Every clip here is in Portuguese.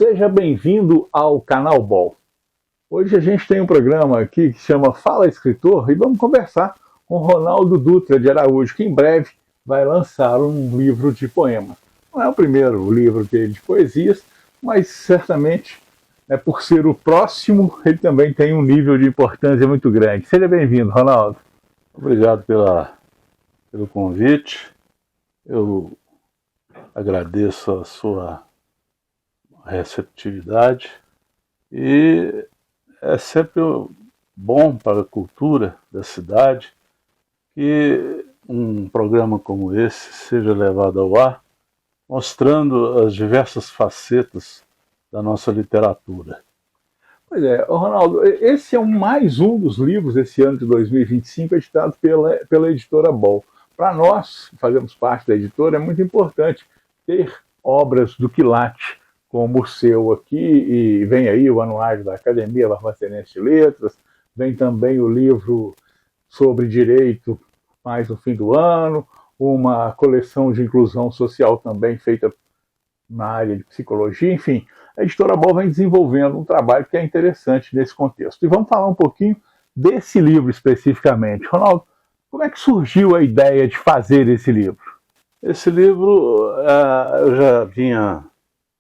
Seja bem-vindo ao canal Ball. Hoje a gente tem um programa aqui que chama Fala Escritor e vamos conversar com Ronaldo Dutra de Araújo, que em breve vai lançar um livro de poemas. Não é o primeiro livro dele de poesias, mas certamente, por ser o próximo, ele também tem um nível de importância muito grande. Seja bem-vindo, Ronaldo. Obrigado pelo convite. Eu agradeço a sua receptividade e é sempre bom para a cultura da cidade que um programa como esse seja levado ao ar, mostrando as diversas facetas da nossa literatura. Pois é, Ronaldo, esse é mais um dos livros esse ano de 2025 editado pela editora Ball. Para nós, que fazemos parte da editora, é muito importante ter obras do quilate, como o seu aqui, e vem aí o anuário da Academia Barbacenense de Letras, vem também o livro sobre direito mais no fim do ano, uma coleção de inclusão social também feita na área de psicologia, enfim, a editora Ball vem desenvolvendo um trabalho que é interessante nesse contexto. E vamos falar um pouquinho desse livro especificamente. Ronaldo, como é que surgiu a ideia de fazer esse livro? Esse livro, eu já vinha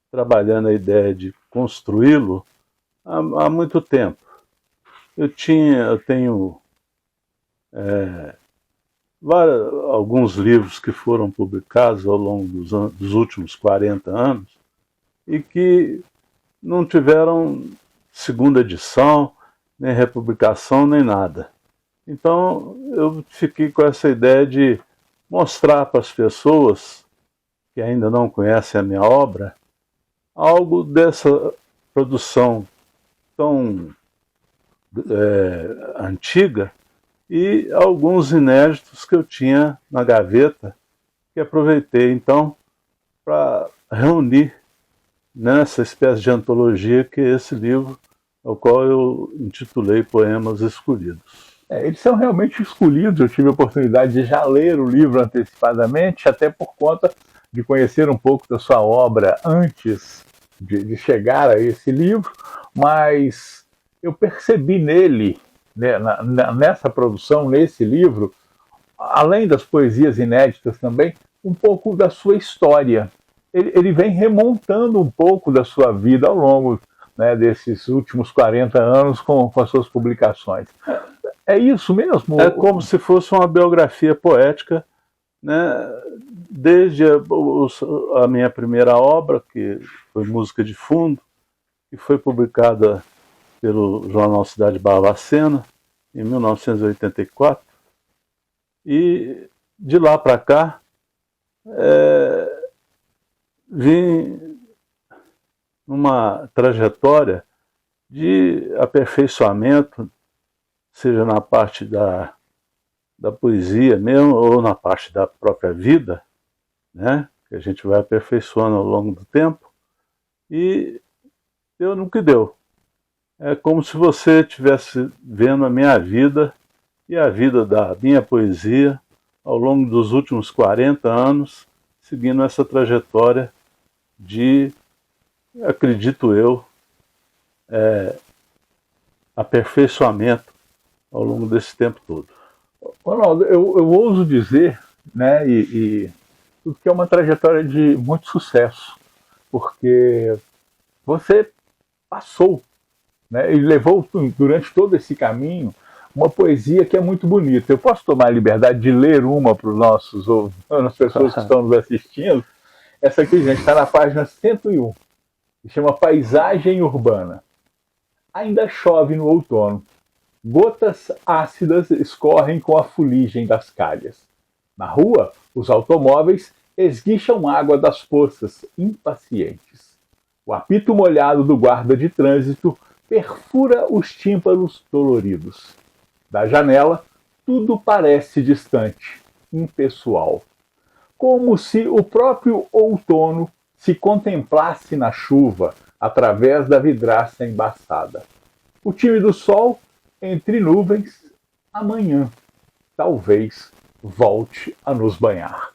trabalhando a ideia de construí-lo há muito tempo. Eu tenho alguns livros que foram publicados ao longo dos últimos 40 anos e que não tiveram segunda edição, nem republicação, nem nada. Então eu fiquei com essa ideia de mostrar para as pessoas que ainda não conhecem a minha obra algo dessa produção tão antiga e alguns inéditos que eu tinha na gaveta, que aproveitei então para reunir nessa espécie de antologia que é esse livro, ao qual eu intitulei Poemas Escolhidos. Eles são realmente escolhidos, eu tive a oportunidade de já ler o livro antecipadamente, até por conta de conhecer um pouco da sua obra antes de chegar a esse livro, mas eu percebi nele, né, nessa produção, nesse livro, além das poesias inéditas também, um pouco da sua história. Ele vem remontando um pouco da sua vida ao longo, né, desses últimos 40 anos com as suas publicações. É isso mesmo? É como se fosse uma biografia poética, né, desde a minha primeira obra, que foi Música de Fundo, que foi publicada pelo jornal Cidade Barbacena, em 1984, e de lá para cá vim numa trajetória de aperfeiçoamento, seja na parte da poesia mesmo, ou na parte da própria vida, né, que a gente vai aperfeiçoando ao longo do tempo, e deu no que deu. É como se você estivesse vendo a minha vida e a vida da minha poesia ao longo dos últimos 40 anos, seguindo essa trajetória de, acredito eu, aperfeiçoamento ao longo desse tempo todo. Ronaldo, eu ouso dizer, né, que é uma trajetória de muito sucesso, porque você passou, né, e levou durante todo esse caminho uma poesia que é muito bonita. Eu posso tomar a liberdade de ler uma para as pessoas que estão nos assistindo? Essa aqui, gente, está na página 101, que chama Paisagem Urbana. Ainda chove no outono. Gotas ácidas escorrem com a fuligem das calhas. Na rua, os automóveis esguicham água das poças, impacientes. O apito molhado do guarda de trânsito perfura os tímpanos doloridos. Da janela, tudo parece distante, impessoal. Como se o próprio outono se contemplasse na chuva através da vidraça embaçada. O tímido sol, entre nuvens, amanhã, talvez, volte a nos banhar.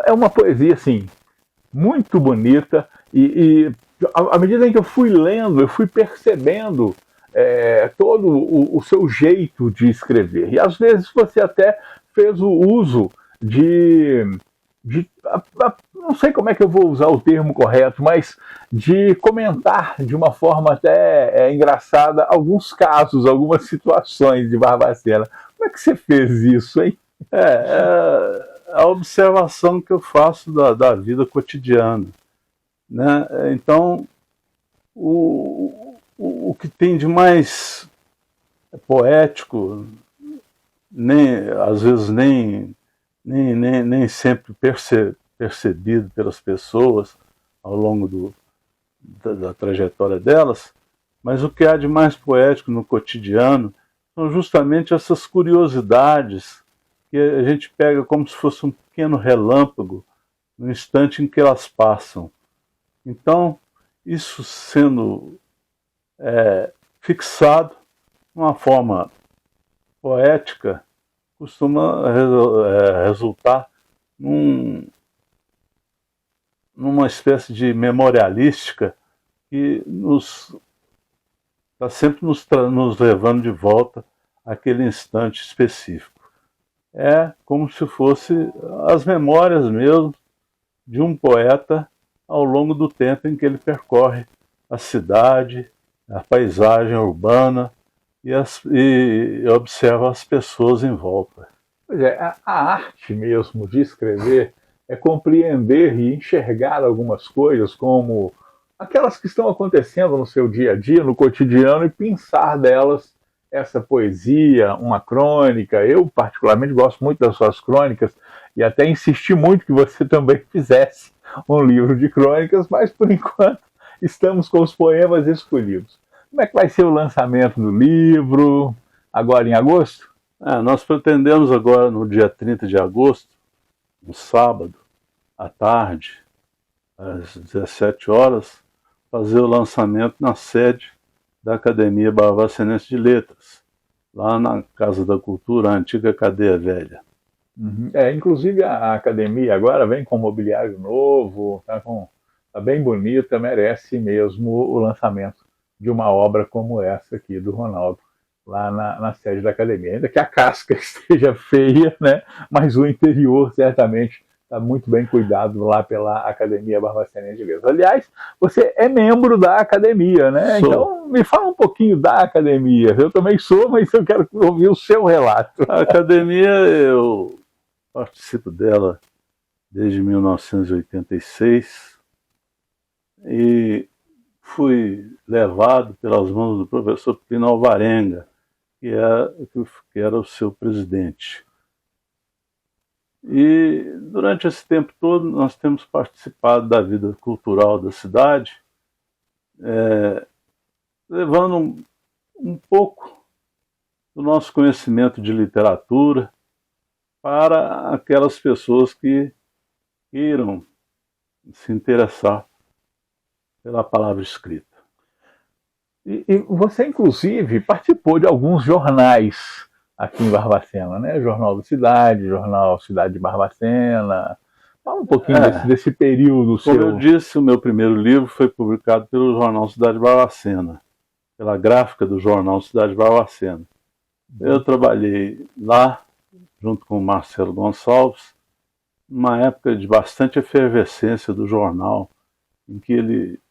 É uma poesia, assim, muito bonita e à medida em que eu fui lendo, eu fui percebendo todo o seu jeito de escrever. E às vezes você até fez o uso de não sei como é que eu vou usar o termo correto, mas de comentar de uma forma até engraçada alguns casos, algumas situações de Barbacena. Como é que você fez isso, hein? A observação que eu faço da vida cotidiana, né? Então, o que tem de mais poético, às vezes nem sempre percebido pelas pessoas ao longo da trajetória delas, mas o que há de mais poético no cotidiano são justamente essas curiosidades que a gente pega como se fosse um pequeno relâmpago no instante em que elas passam. Então, isso sendo fixado de uma forma poética, costuma resultar numa espécie de memorialística que está sempre nos levando de volta àquele instante específico. É como se fosse as memórias mesmo de um poeta ao longo do tempo em que ele percorre a cidade, a paisagem urbana e observa as pessoas em volta. Pois é, a arte mesmo de escrever é compreender e enxergar algumas coisas como aquelas que estão acontecendo no seu dia a dia, no cotidiano, e pensar delas essa poesia, uma crônica. Eu, particularmente, gosto muito das suas crônicas e até insisti muito que você também fizesse um livro de crônicas, mas, por enquanto, estamos com os poemas escolhidos. Como é que vai ser o lançamento do livro, agora em agosto? Nós pretendemos agora, no dia 30 de agosto, no sábado, à tarde, às 17 horas, fazer o lançamento na sede da Academia Barbacenense de Letras, lá na Casa da Cultura, a antiga Cadeia Velha. Uhum. Inclusive a academia agora vem com mobiliário novo, tá bem bonita, merece mesmo o lançamento de uma obra como essa aqui do Ronaldo, lá na sede da academia. Ainda que a casca esteja feia, né? Mas o interior certamente está muito bem cuidado lá pela Academia Barbacenense de Letras. Aliás, você é membro da academia, né? Sou. Então me fala um pouquinho da academia. Eu também sou, mas eu quero ouvir o seu relato. A academia, eu participo dela desde 1986 e fui levado pelas mãos do professor Pino Alvarenga, que era o seu presidente. E durante esse tempo todo nós temos participado da vida cultural da cidade, levando um pouco do nosso conhecimento de literatura para aquelas pessoas que queiram se interessar pela palavra escrita. E você, inclusive, participou de alguns jornais aqui em Barbacena, né? Jornal da Cidade, Jornal Cidade de Barbacena. Fala um pouquinho desse período seu. Como eu disse, o meu primeiro livro foi publicado pelo Jornal Cidade de Barbacena, pela gráfica do Jornal Cidade de Barbacena. Eu trabalhei lá, junto com o Marcelo Gonçalves, numa época de bastante efervescência do jornal, em que ele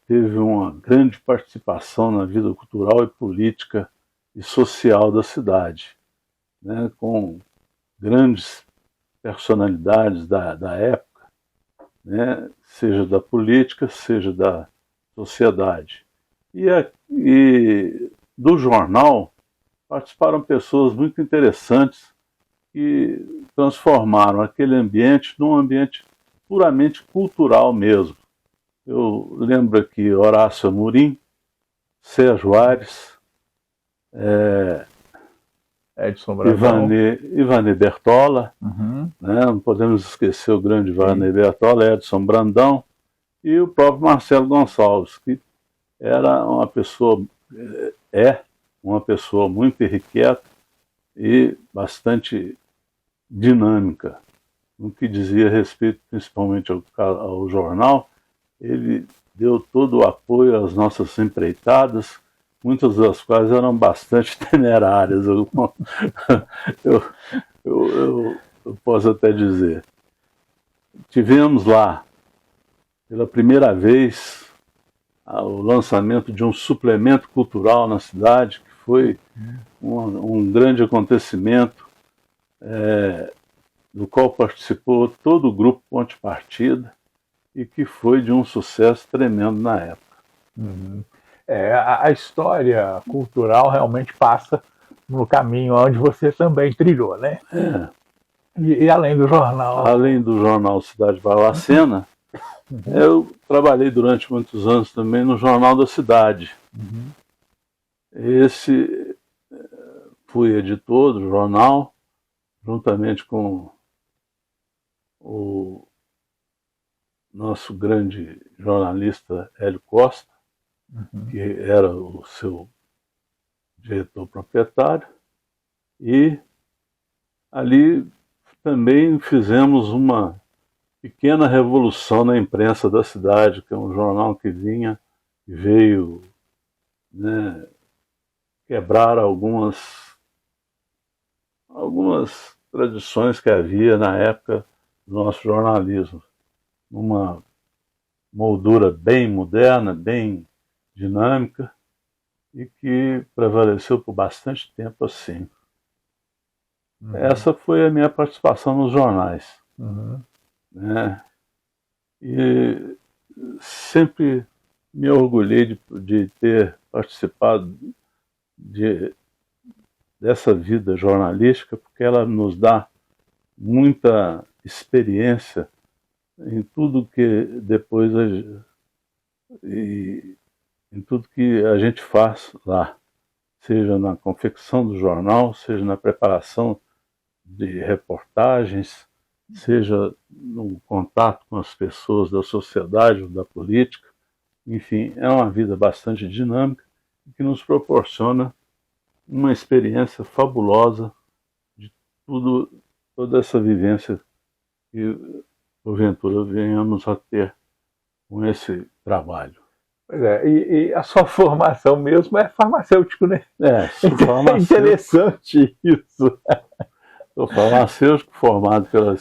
teve uma grande participação na vida cultural e política e social da cidade, né, com grandes personalidades da época, né, seja da política, seja da sociedade. E do jornal participaram pessoas muito interessantes que transformaram aquele ambiente num ambiente puramente cultural mesmo. Eu lembro aqui Horácio Amorim, Sérgio Aires, Edson Brandão, Ivani Bertola, uhum, né? Não podemos esquecer o grande Ivani Bertola, Edson Brandão, e o próprio Marcelo Gonçalves, que era uma pessoa, uma pessoa muito irrequieta e bastante dinâmica, no que dizia respeito principalmente ao jornal, ele deu todo o apoio às nossas empreitadas, muitas das quais eram bastante temerárias, eu, eu posso até dizer. Tivemos lá, pela primeira vez, o lançamento de um suplemento cultural na cidade, que foi um grande acontecimento, do qual participou todo o grupo Ponte Partida, e que foi de um sucesso tremendo na época. Uhum. A história cultural realmente passa no caminho onde você também trilhou, né? E além do jornal... Além do jornal Cidade Barbacena, eu trabalhei durante muitos anos também no Jornal da Cidade. Esse fui editor do jornal, juntamente com o nosso grande jornalista Hélio Costa, que era o seu diretor proprietário, e ali também fizemos uma pequena revolução na imprensa da cidade, que é um jornal que veio, né, quebrar algumas tradições que havia na época do nosso jornalismo. Uma moldura bem moderna, bem dinâmica, e que prevaleceu por bastante tempo assim. Essa foi a minha participação nos jornais. Né? E sempre me orgulhei de ter participado dessa vida jornalística, porque ela nos dá muita experiência em tudo que depois em tudo que a gente faz lá, seja na confecção do jornal, seja na preparação de reportagens, seja no contato com as pessoas da sociedade ou da política. Enfim, é uma vida bastante dinâmica que nos proporciona uma experiência fabulosa de toda essa vivência que, porventura, venhamos a ter com esse trabalho. Pois é, e a sua formação mesmo é farmacêutico, né? Farmacêutico. Interessante isso. Sou farmacêutico, formado pela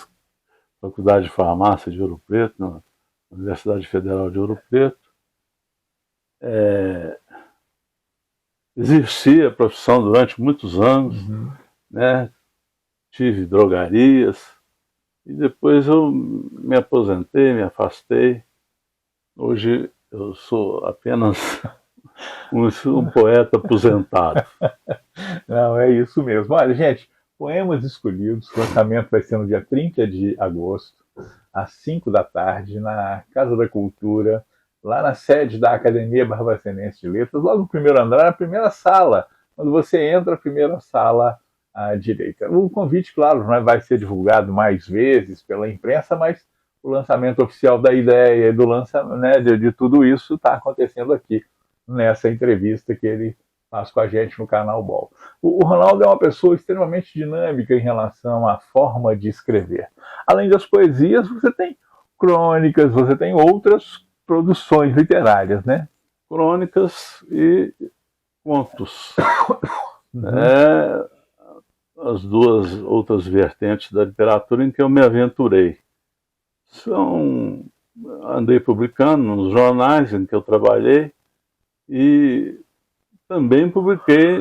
Faculdade de Farmácia de Ouro Preto, na Universidade Federal de Ouro Preto. Exerci a profissão durante muitos anos, né? Tive drogarias, e depois eu me aposentei, me afastei. Hoje eu sou apenas um poeta aposentado. Não, é isso mesmo. Olha, gente, Poemas Escolhidos, o lançamento vai ser no dia 30 de agosto, às 5 da tarde, na Casa da Cultura, lá na sede da Academia Barbacenense de Letras, logo no primeiro andar, na primeira sala. Quando você entra, a primeira sala à direita. O convite, claro, não vai ser divulgado mais vezes pela imprensa, mas o lançamento oficial da ideia e do lançamento, né, de tudo isso está acontecendo aqui, nessa entrevista que ele faz com a gente no canal BOL. O Ronaldo é uma pessoa extremamente dinâmica em relação à forma de escrever. Além das poesias, você tem crônicas, você tem outras produções literárias, né? Crônicas e contos. As duas outras vertentes da literatura em que eu me aventurei. Andei publicando nos jornais em que eu trabalhei e também publiquei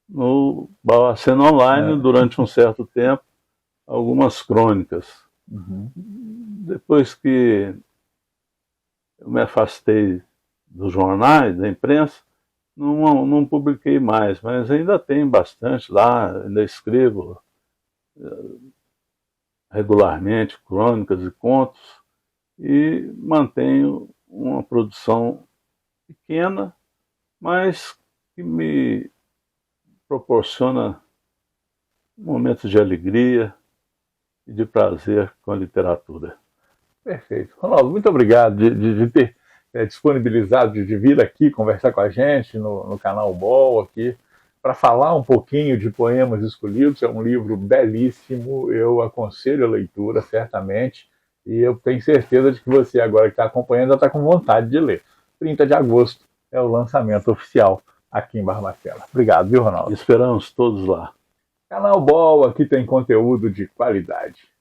no Barbacena Online durante um certo tempo algumas crônicas. Depois que eu me afastei dos jornais, da imprensa, não publiquei mais, mas ainda tem bastante lá, ainda escrevo regularmente crônicas e contos e mantenho uma produção pequena, mas que me proporciona momentos de alegria e de prazer com a literatura. Perfeito. Ronaldo, muito obrigado de ter disponibilizado de vir aqui conversar com a gente no canal BOL aqui, para falar um pouquinho de Poemas Escolhidos. É um livro belíssimo, eu aconselho a leitura, certamente. E eu tenho certeza de que você agora que está acompanhando já está com vontade de ler. 30 de agosto é o lançamento oficial aqui em Barbacena. Obrigado, viu, Ronaldo? Esperamos todos lá. Canal Ball, aqui tem conteúdo de qualidade.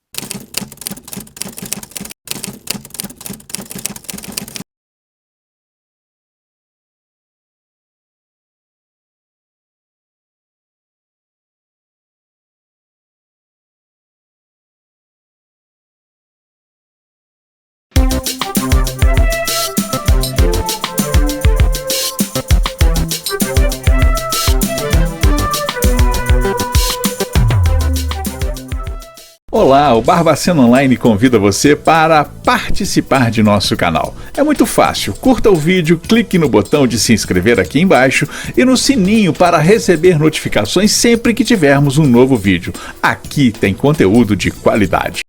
Olá, o Barbacena Online convida você para participar de nosso canal. É muito fácil, curta o vídeo, clique no botão de se inscrever aqui embaixo e no sininho para receber notificações sempre que tivermos um novo vídeo. Aqui tem conteúdo de qualidade.